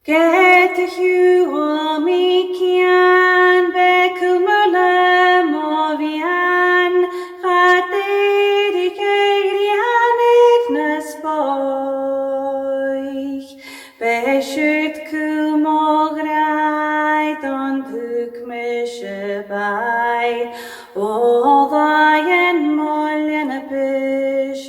Get a hue me cian Caol Muile mo mhiann theirig ghrian bòidhche siud mo ghraidh don mise bàidh àlainn mo leanabais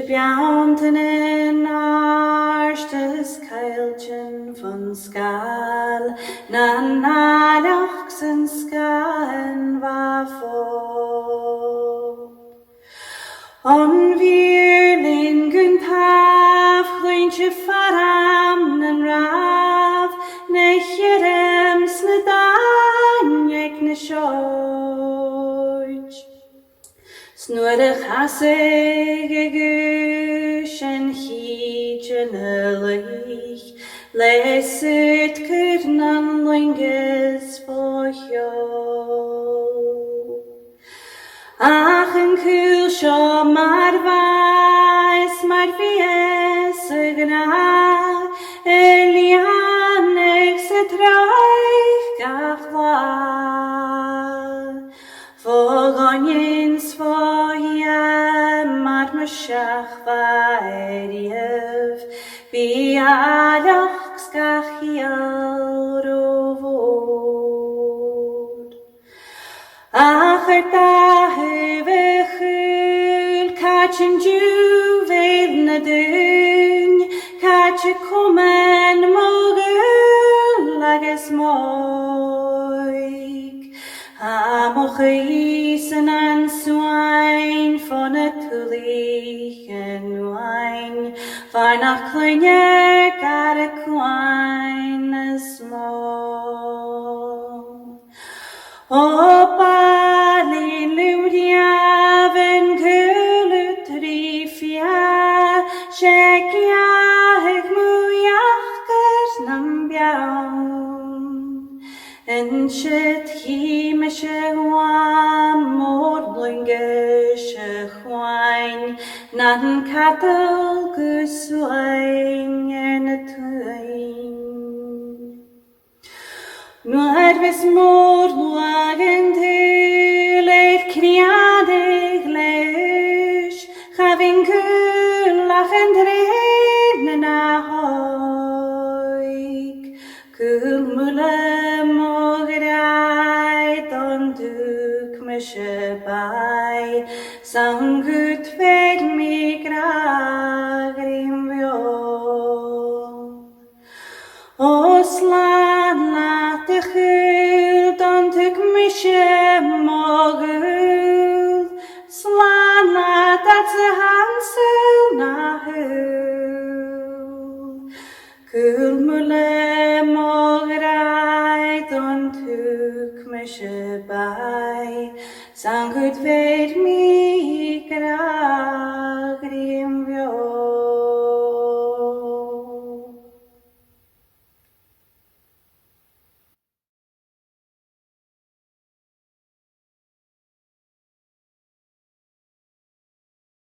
beagan in arstas cailtin van scal nalachs en scan on vierling gun taf ghriantje faram en rav h-iorraim snadan na shiud fiosrachadh agus en h-iorraim leisud ghrian lingus ach an cúil seo mar bhais mar fios a-ghnàth leam sa theirig ghabhail mar èirich beagan h-iorraim ach catchin shiubhail na dún catch cuman mogul agus òige an swain fan a tulich en wine far nach clunne gar a quine as en siud mise mór blungus chwain nan caol guswain na tuin nuair vis mór luagan leid criadig leis chavin culach an dred na òige Caol Muile mo ghraidh don mise bàidh san gut mi ghraidh riamh os làithean don mise mogul slán at sa hansel na Caol Muile mo ghraidh don mise bàidh san gut mi ghraidh